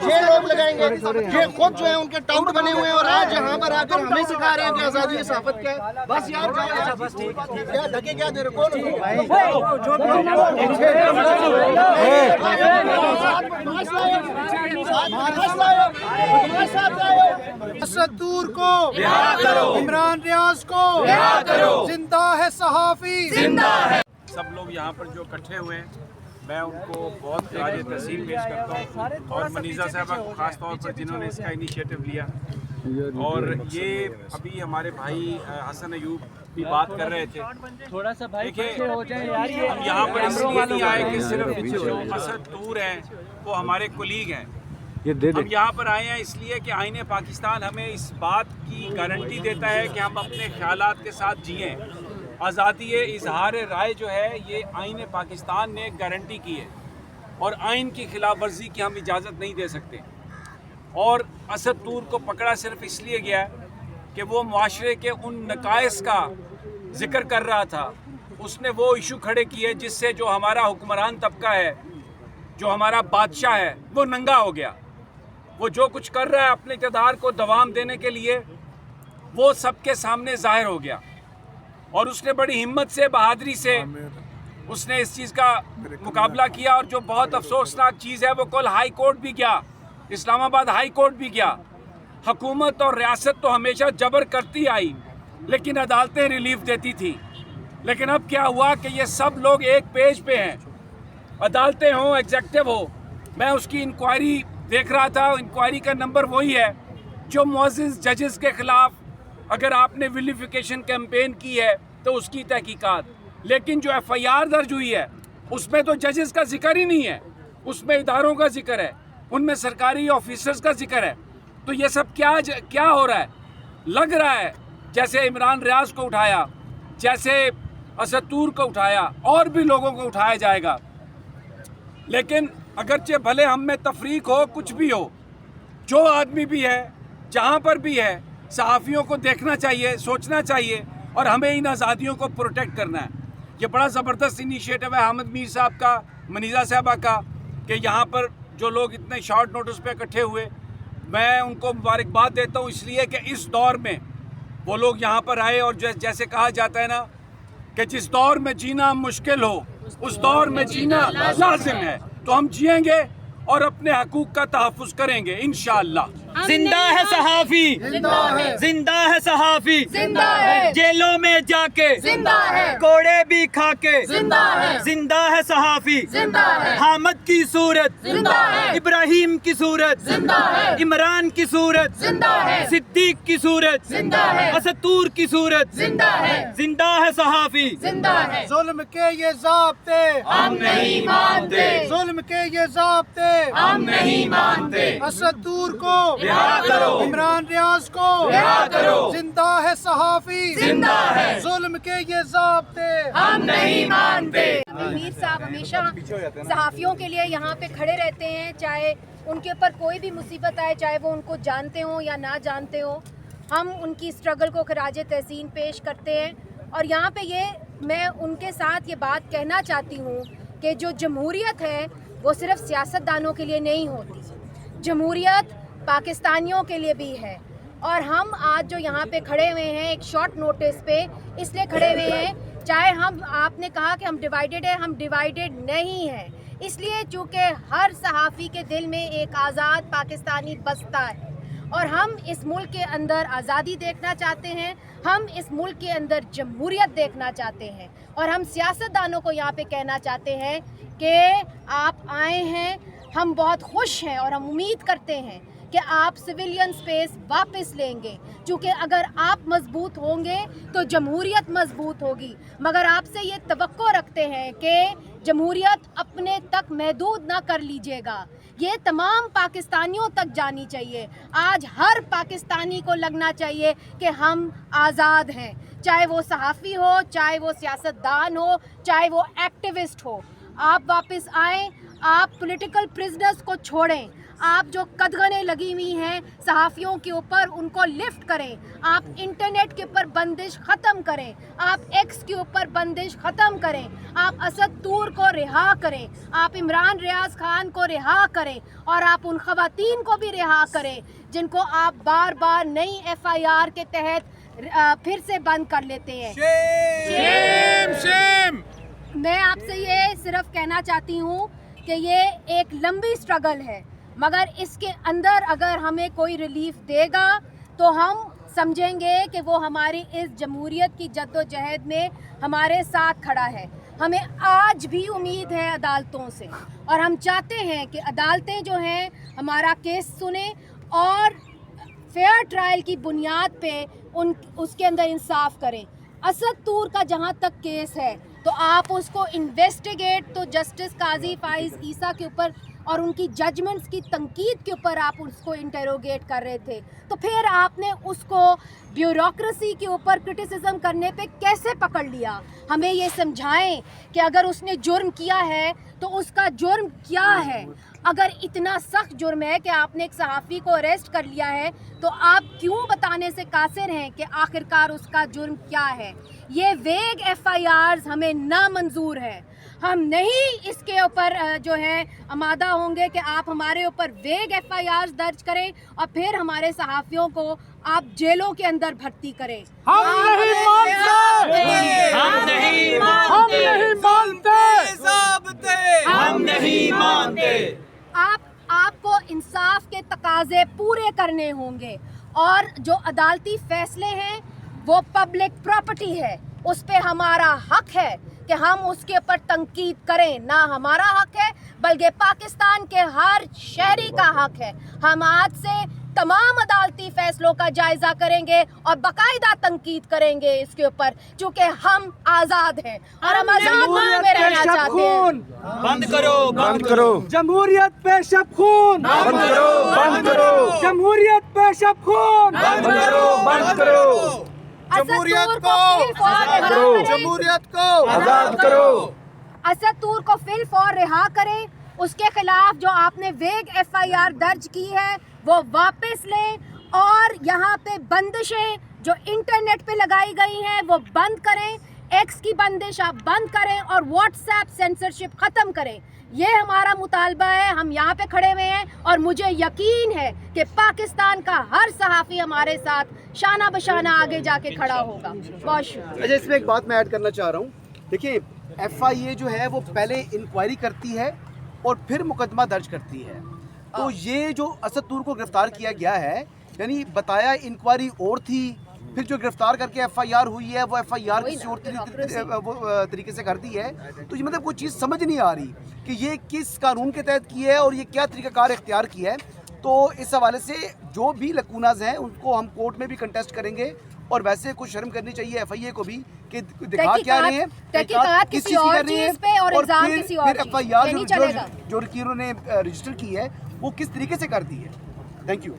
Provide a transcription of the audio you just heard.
ये लोग लगाएंगे, ये खुद जो है उनके टाउट बने हुए हैं और आज यहाँ पर आकर हमें सिखा रहे हैं कि आजादी सहाफत क्या है। बस यार बस ठीक है, क्या धक्के क्या दे रहे कौन असदूर को रिहा करो, इमरान रियाज को रिहा करो, जिंदा है सहाफी जिंदा है। सब लोग यहाँ पर जो इकट्ठे हुए हैं मैं उनको बहुत राज तहसीन पेश करता हूँ और मनीज़ा साहबा को ख़ास तौर पर जिन्होंने इसका इनिशिएटिव लिया। और ये अभी हमारे भाई हसन अयूब भी बात कर रहे थे, थोड़ा सा भाई देखिए हो जाए यार, ये हम यहाँ पर इसलिए नहीं आए कि सिर्फ जो असदूर हैं वो हमारे कोलीग हैं। हम यहाँ पर आए हैं इसलिए कि आईने पाकिस्तान हमें इस बात की गारंटी देता है कि हम अपने ख्यालात के साथ जिएँ। आज़ादी इजहार राय जो है ये आईने पाकिस्तान ने गारंटी की है और आइन की खिलाफ वर्जी की हम इजाज़त नहीं दे सकते। और असदूर को पकड़ा सिर्फ इसलिए गया कि वो मुआशरे के उन नकाइस का जिक्र कर रहा था, उसने वो इशू खड़े किए जिससे जो हमारा हुक्मरान तबका है, जो हमारा बादशाह है, वो नंगा हो गया। वो जो कुछ कर रहा है अपने इक़्तिदार को दवाम देने के लिए वो सबके सामने ज़ाहिर हो गया और उसने बड़ी हिम्मत से, बहादुरी से उसने इस चीज़ का मुकाबला किया। और जो बहुत अफसोसनाक चीज़ है वो कल हाई कोर्ट भी गया, इस्लामाबाद हाई कोर्ट भी गया। हुकूमत और रियासत तो हमेशा जबर करती आई लेकिन अदालतें रिलीफ देती थी। लेकिन अब क्या हुआ कि ये सब लोग एक पेज पे हैं, अदालतें हों, एग्जेक्टिव हो। मैं उसकी इंक्वायरी देख रहा था, इंक्वायरी का नंबर वही है जो मुअज़्ज़िज़ जजेस के ख़िलाफ़ अगर आपने विलिफिकेशन कैंपेन की है तो उसकी तहकीकात। लेकिन जो FIR दर्ज हुई है उसमें तो जजेस का जिक्र ही नहीं है, उसमें इदारों का जिक्र है, उनमें सरकारी ऑफिसर्स का जिक्र है। तो ये सब क्या हो रहा है? लग रहा है जैसे इमरान रियाज को उठाया, जैसे असदूर को उठाया, और भी लोगों को उठाया जाएगा। लेकिन अगरचे भले हम में तफरीक हो, कुछ भी हो, जो आदमी भी है, जहाँ पर भी है, सहाफ़ियों को देखना चाहिए, सोचना चाहिए और हमें इन आज़ादियों को प्रोटेक्ट करना है। ये बड़ा ज़बरदस्त इनिशिएटिव है अहमद मीर साहब का, मनीज़ा साहबा का, कि यहाँ पर जो लोग इतने शॉर्ट नोटिस पे इकट्ठे हुए, मैं उनको मुबारकबाद देता हूँ इसलिए कि इस दौर में वो लोग यहाँ पर आए। और जैसे कहा जाता है ना कि जिस दौर में जीना मुश्किल हो उस दौर में जीना लाजिम है, तो हम जिएंगे और अपने हकूक़ का तहफ़्फ़ुज़ करेंगे इंशाअल्लाह। जिंदा है सहाफी, जिंदा है सहाफी, जिंदा है जेलों में जाके, जिंदा है कोड़े भी खाके, जिंदा है सहाफी, जिंदा है हामिद की सूरत, जिंदा है इब्राहिम की सूरत, जिंदा है इमरान की सूरत, जिंदा है सिद्दीक की सूरत, जिंदा है असदूर की सूरत, जिंदा है सहाफी, जिंदा है। जुल्म के ये ज़ाब्ते हम नहीं मानते, जुल्म के ये ज़ाब्ते हम नहीं मानते। असदूर को रिहा करो, इमरान रियाज को रिहा करो, जिंदा है सहाफी, जिंदा है जुल्म के ये ज़ाब्ते हम नहीं मानते। मीर साहब हमेशा सहाफ़ियों के लिए यहाँ पे खड़े रहते हैं, चाहे उनके ऊपर कोई भी मुसीबत आए, चाहे वो उनको जानते हो या ना जानते हो। हम उनकी स्ट्रगल को खराज तहसीन पेश करते हैं। और यहाँ पे मैं उनके साथ ये बात कहना चाहती हूँ कि जो जमहूरियत है वो सिर्फ सियासतदानों के लिए नहीं होती, जमहूरियत पाकिस्तानियों के लिए भी है। और हम आज जो यहाँ पे खड़े हुए हैं एक शॉर्ट नोटिस पे इसलिए खड़े हुए हैं, चाहे आपने कहा कि हम डिवाइडेड है, हम डिवाइडेड नहीं हैं। इसलिए चूँकि हर सहाफ़ी के दिल में एक आज़ाद पाकिस्तानी बसता है और हम इस मुल्क के अंदर आज़ादी देखना चाहते हैं, हम इस मुल्क के अंदर जमहूरियत देखना चाहते हैं। और हम सियासतदानों को यहाँ पे कहना चाहते हैं कि आप आए हैं, हम बहुत खुश हैं और हम उम्मीद करते हैं कि आप सिविलियन स्पेस वापस लेंगे, क्योंकि अगर आप मजबूत होंगे तो जमहूरियत मजबूत होगी। मगर आपसे ये तवक्को रखते हैं कि जमहूरियत अपने तक महदूद ना कर लीजिएगा, ये तमाम पाकिस्तानियों तक जानी चाहिए। आज हर पाकिस्तानी को लगना चाहिए कि हम आज़ाद हैं, चाहे वो सहाफ़ी हो, चाहे वो सियासतदान हो, चाहे वो एक्टिविस्ट हो। आप वापस आएँ, आप पॉलिटिकल प्रिजनर्स को छोड़ें, आप जो कदगनें लगी हुई हैं सहाफ़ियों के ऊपर, उनको लिफ्ट करें। आप इंटरनेट के ऊपर बंदिश ख़त्म करें, आप एक्स के ऊपर बंदिश ख़त्म करें, आप असद तूर को रिहा करें, आप इमरान रियाज खान को रिहा करें, और आप उन ख़वातीन को भी रिहा करें जिनको आप बार बार नई FIR के तहत फिर से बंद कर लेते हैं। मैं आपसे ये सिर्फ कहना चाहती हूँ कि ये एक लंबी स्ट्रगल है, मगर इसके अंदर अगर हमें कोई रिलीफ देगा तो हम समझेंगे कि वो हमारी इस जमहूरियत की जद्दोजहद में हमारे साथ खड़ा है। हमें आज भी उम्मीद है अदालतों से, और हम चाहते हैं कि अदालतें जो हैं हमारा केस सुने और फेयर ट्रायल की बुनियाद पे उसके अंदर इंसाफ करें। असद तूर का जहाँ तक केस है तो आप उसको इन्वेस्टिगेट तो जस्टिस काजी फाइज ईसा के ऊपर और उनकी जजमेंट्स की तनकीद के ऊपर आप उसको इंटेरोगेट कर रहे थे, तो फिर आपने उसको ब्यूरोक्रेसी के ऊपर क्रिटिसिज्म करने पे कैसे पकड़ लिया? हमें ये समझाएं कि अगर उसने जुर्म किया है तो उसका जुर्म क्या है। अगर इतना सख्त जुर्म है कि आपने एक सहाफ़ी को अरेस्ट कर लिया है तो आप क्यों बताने से कासिर हैं कि आखिरकार उसका जुर्म क्या है? ये वेग FIRs हमें नामंजूर है। हम नहीं इसके ऊपर जो है आमादा होंगे कि आप हमारे ऊपर वेग FIRs दर्ज करें और फिर हमारे सहाफ़ियों को आप जेलों के अंदर भर्ती करें। हम नहीं मानते, हम नहीं हम नहीं मानते, हम नहीं मानते। आपको इंसाफ के तकाजे पूरे करने होंगे, और जो अदालती फैसले हैं वो पब्लिक प्रॉपर्टी है, उस पे हमारा हक है कि हम उसके ऊपर तनकीद करें। ना हमारा हक है बल्कि पाकिस्तान के हर शहरी का हक है। हम आज से तमाम अदालती फैसलों का जायजा करेंगे और बाकायदा तनकीद करेंगे इसके ऊपर, चूँकि हम आज़ाद हैं और हम आज़ाद मुल्क में रहना चाहते हैं। बंद करो, बंद करो। जमहूरियत पे शब खून, बंद करो, बंद करो। जमहूरियत पे शब खून, बंद करो, बंद करो। जमहूरियत को जमहूरियत को आजाद करो। असद तूर को फिल फौर रिहा करें। उसके खिलाफ जो आपने वेग FIR दर्ज की है वो वापस लें, और यहाँ पे बंदिशें जो इंटरनेट पे लगाई गई हैं वो बंद करें। एक्स की बंदिश आप बंद करें और व्हाट्सएप सेंसरशिप ख़त्म करें। ये हमारा मुतालबा है। हम यहाँ पे खड़े हुए हैं और मुझे यकीन है कि पाकिस्तान का हर सहाफ़ी हमारे साथ शाना बशाना आगे जाके खड़ा होगा। बहुत शुक्रिया। अच्छा, इसमें एक बात मैं ऐड करना चाह रहा हूँ। देखिए, FIA जो है वो पहले इंक्वायरी करती है और फिर मुकदमा दर्ज करती है। तो ये जो असद तूर को गिरफ्तार किया गया है, यानी बताया इंक्वायरी और थी, फिर जो गिरफ्तार करके FIR हुई है वो FIR किसी और तरीके से कर दी है। तो ये मतलब कोई चीज़ समझ नहीं आ रही कि ये किस कानून के तहत की है और ये क्या तरीक़ाकार इख्तियार किया है। तो इस हवाले से जो भी लकूनाज हैं उनको हम कोर्ट में भी कंटेस्ट करेंगे, और वैसे कुछ शर्म करनी चाहिए FIA को भी कि दिखा क्या रहे हैं, तहकीकात किसी और चीज़ पे और इल्ज़ाम किसी और चीज़ पे, FIR नहीं चलेगा। जो वकीलों ने रजिस्टर की है वो किस तरीके से कर दी है। Thank you.